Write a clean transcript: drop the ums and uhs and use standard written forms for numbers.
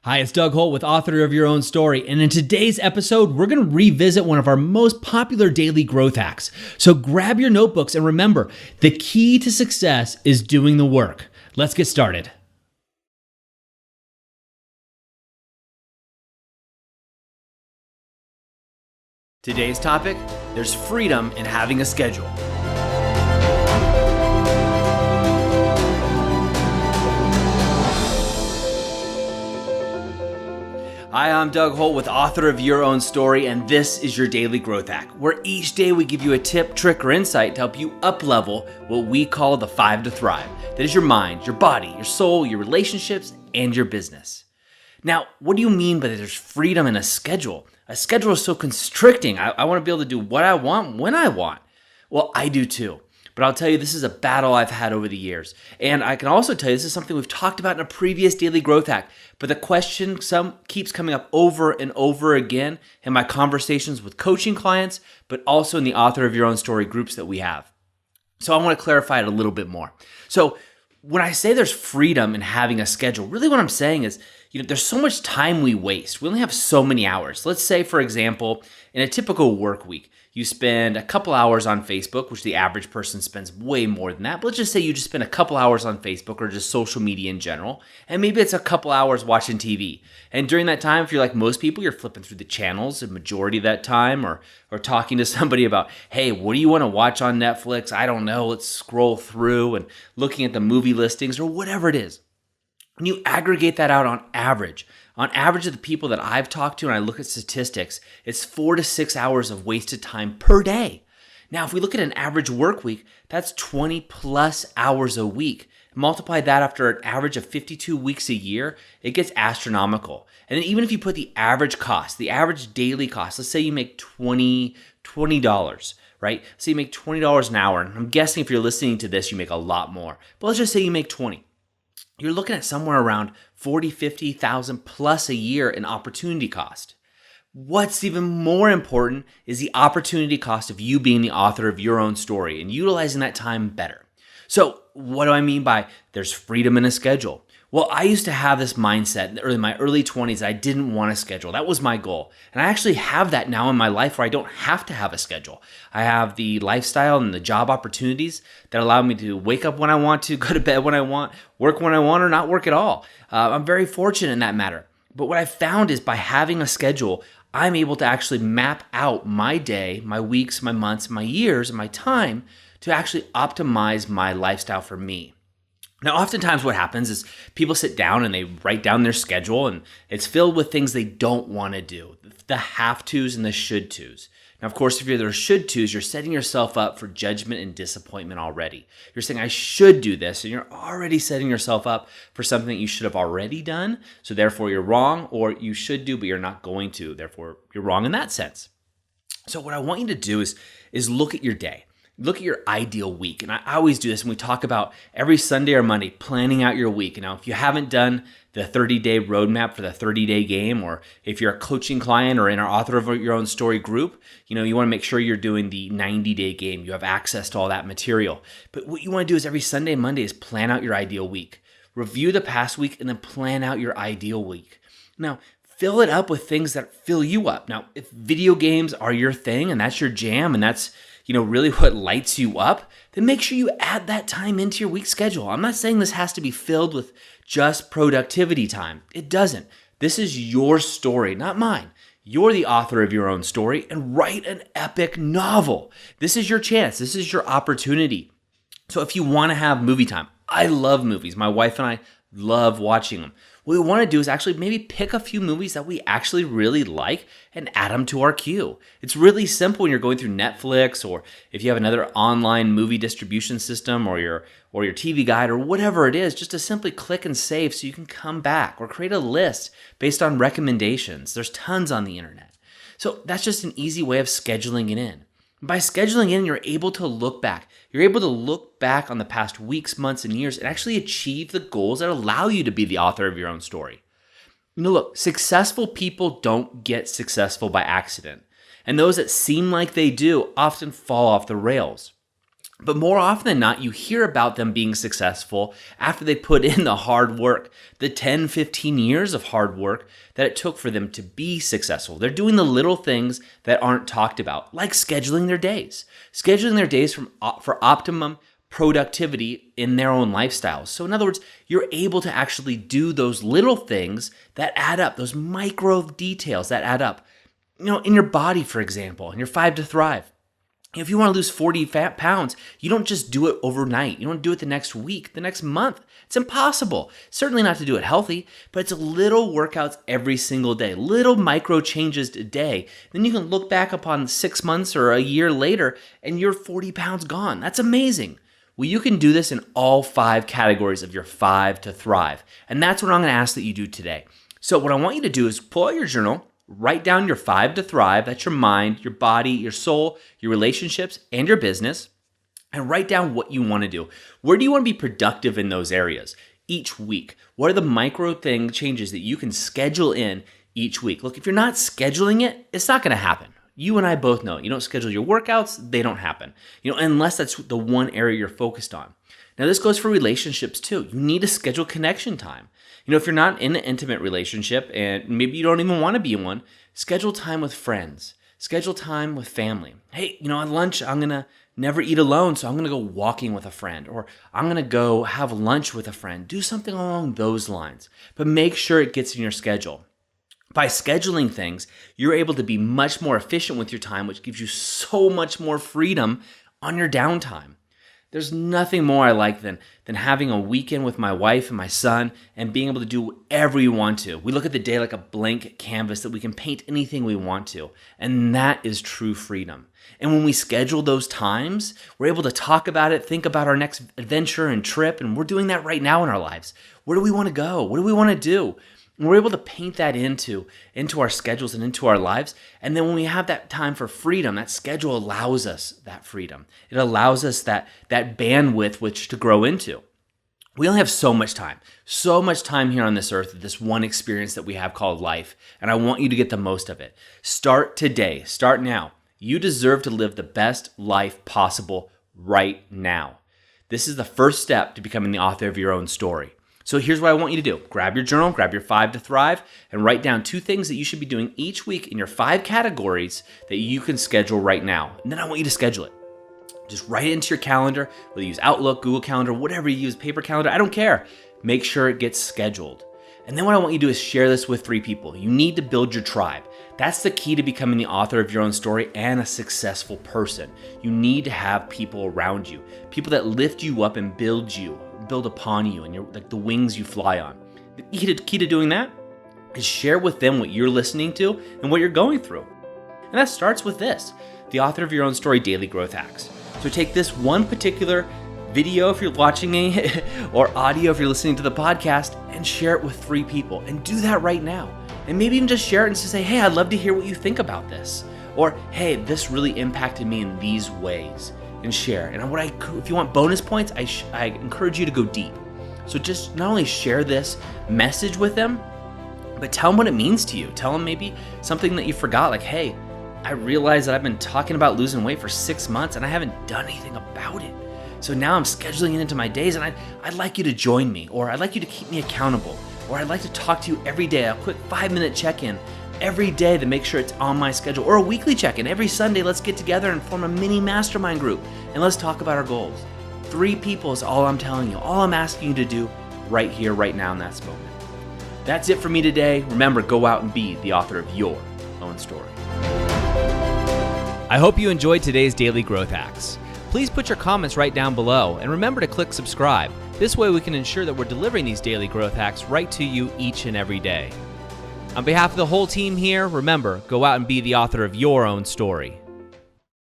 Hi, it's Doug Holt with Author of Your Own Story, and in today's episode, we're going to revisit one of our most popular daily growth hacks. So grab your notebooks and remember, the key to success is doing the work. Let's get started. Today's topic, there's freedom in having a schedule. Hi, I'm Doug Holt with Author of Your Own Story, and this is your Daily Growth Hack, where each day we give you a tip, trick, or insight to help you up-level what we call the 5 to Thrive. That is your mind, your body, your soul, your relationships, and your business. Now, what do you mean by there's freedom in a schedule? A schedule is so constricting. I want to be able to do what I want when I want. Well, I do too. But I'll tell you, this is a battle I've had over the years. And I can also tell you, this is something we've talked about in a previous Daily Growth Hack. But the question keeps coming up over and over again in my conversations with coaching clients, but also in the Author of Your Own Story groups that we have. So I want to clarify it a little bit more. So when I say there's freedom in having a schedule, really what I'm saying is, there's so much time we waste. We only have so many hours. Let's say, for example, in a typical work week, you spend a couple hours on Facebook, which the average person spends way more than that. But let's just say you just spend a couple hours on Facebook or just social media in general, and maybe it's a couple hours watching TV. And during that time, if you're like most people, you're flipping through the channels the majority of that time, or talking to somebody about, hey, what do you want to watch on Netflix? I don't know. Let's scroll through and looking at the movie listings or whatever it is. When you aggregate that out on average of the people that I've talked to and I look at statistics, it's 4 to 6 hours of wasted time per day. Now, if we look at an average work week, that's 20 plus hours a week. Multiply that after an average of 52 weeks a year, it gets astronomical. And then even if you put the average cost, the average daily cost, let's say you make $20, right? So you make $20 an hour. And I'm guessing if you're listening to this, you make a lot more. But let's just say you make 20. You're looking at somewhere around 40, 50,000 plus a year in opportunity cost. What's even more important is the opportunity cost of you being the author of your own story and utilizing that time better. So what do I mean by there's freedom in a schedule? Well, I used to have this mindset in my early 20s. I didn't want a schedule. That was my goal. And I actually have that now in my life where I don't have to have a schedule. I have the lifestyle and the job opportunities that allow me to wake up when I want to, go to bed when I want, work when I want, or not work at all. I'm very fortunate in that matter. But what I found is by having a schedule, I'm able to actually map out my day, my weeks, my months, my years, and my time to actually optimize my lifestyle for me. Now, oftentimes what happens is people sit down and they write down their schedule and it's filled with things they don't want to do, the have-tos and the should-tos. Now, of course, if you're the should-tos, you're setting yourself up for judgment and disappointment already. You're saying, I should do this, and you're already setting yourself up for something that you should have already done, so therefore you're wrong, or you should do, but you're not going to, therefore you're wrong in that sense. So what I want you to do is look at your day. Look at your ideal week. And I always do this when we talk about every Sunday or Monday, planning out your week. Now, if you haven't done the 30-day roadmap for the 30-day game, or if you're a coaching client or in our Author of Your Own Story group, you want to make sure you're doing the 90-day game. You have access to all that material. But what you want to do is every Sunday and Monday is plan out your ideal week. Review the past week and then plan out your ideal week. Now, fill it up with things that fill you up. Now, if video games are your thing and that's your jam and that's really what lights you up, then make sure you add that time into your week schedule. I'm not saying this has to be filled with just productivity time. It doesn't. This is your story, not mine. You're the author of your own story, and write an epic novel. This is your chance. This is your opportunity. So if you want to have movie time, I love movies. My wife and I love watching them. What we want to do is actually maybe pick a few movies that we actually really like and add them to our queue. It's really simple when you're going through Netflix, or if you have another online movie distribution system, or your TV guide, or whatever it is, just to simply click and save so you can come back, or create a list based on recommendations. There's tons on the internet. So that's just an easy way of scheduling it in. By scheduling in, you're able to look back. You're able to look back on the past weeks, months, and years and actually achieve the goals that allow you to be the author of your own story. Look, successful people don't get successful by accident. And those that seem like they do often fall off the rails. But more often than not, you hear about them being successful after they put in the hard work, the 10, 15 years of hard work that it took for them to be successful. They're doing the little things that aren't talked about, like scheduling their days for optimum productivity in their own lifestyles. So in other words, you're able to actually do those little things that add up, those micro details that add up. In your body, for example, in your 5 to Thrive. If you want to lose 40 pounds, you don't just do it overnight. You don't do it the next week, the next month. It's impossible. Certainly not to do it healthy, but it's little workouts every single day, little micro changes a day. Then you can look back upon 6 months or a year later and you're 40 pounds gone. That's amazing. Well, you can do this in all 5 categories of your 5 to Thrive. And that's what I'm going to ask that you do today. So what I want you to do is pull out your journal, write down your 5 to Thrive. That's your mind, your body, your soul, your relationships, and your business. And write down what you want to do. Where do you want to be productive in those areas each week? What are the micro changes that you can schedule in each week? Look, if you're not scheduling it, it's not going to happen. You and I both know. You don't schedule your workouts, they don't happen. Unless that's the one area you're focused on. Now, this goes for relationships too. You need to schedule connection time. If you're not in an intimate relationship and maybe you don't even want to be in one, schedule time with friends. Schedule time with family. Hey, at lunch, I'm going to never eat alone, so I'm going to go walking with a friend, or I'm going to go have lunch with a friend. Do something along those lines, but make sure it gets in your schedule. By scheduling things, you're able to be much more efficient with your time, which gives you so much more freedom on your downtime. There's nothing more I like than having a weekend with my wife and my son and being able to do whatever we want to. We look at the day like a blank canvas that we can paint anything we want to. And that is true freedom. And when we schedule those times, we're able to talk about it, think about our next adventure and trip. And we're doing that right now in our lives. Where do we want to go? What do we want to do? And we're able to paint that into our schedules and into our lives. And then when we have that time for freedom, that schedule allows us that freedom. It allows us that bandwidth which to grow into. We only have so much time here on this earth, this one experience that we have called life. And I want you to get the most of it. Start today. Start now. You deserve to live the best life possible right now. This is the first step to becoming the author of your own story. So here's what I want you to do. Grab your journal, grab your 5 to Thrive, and write down 2 things that you should be doing each week in your 5 categories that you can schedule right now. And then I want you to schedule it. Just write it into your calendar, whether you use Outlook, Google Calendar, whatever you use, paper calendar, I don't care. Make sure it gets scheduled. And then what I want you to do is share this with 3 people. You need to build your tribe. That's the key to becoming the author of your own story and a successful person. You need to have people around you, people that lift you up and build upon you, and you're like the wings you fly on. The key to doing that is share with them what you're listening to and what you're going through. And that starts with this, the author of your own story, Daily Growth Hacks. So take this one particular video if you're watching me, or audio if you're listening to the podcast, and share it with 3 people. And do that right now. And maybe even just share it and just say, hey, I'd love to hear what you think about this. Or, hey, this really impacted me in these ways. And share. And if you want bonus points, I encourage you to go deep. So just not only share this message with them, but tell them what it means to you. Tell them maybe something that you forgot, like, hey, I realized that I've been talking about losing weight for 6 months and I haven't done anything about it. So now I'm scheduling it into my days, and I'd like you to join me, or I'd like you to keep me accountable, or I'd like to talk to you every day, a quick 5-minute check-in every day to make sure it's on my schedule, or a weekly check-in. Every Sunday, let's get together and form a mini mastermind group, and let's talk about our goals. 3 people is all I'm telling you, all I'm asking you to do right here, right now in that moment. That's it for me today. Remember, go out and be the author of your own story. I hope you enjoyed today's Daily Growth Hacks. Please put your comments right down below, and remember to click subscribe. This way we can ensure that we're delivering these daily growth hacks right to you each and every day. On behalf of the whole team here, remember, go out and be the author of your own story.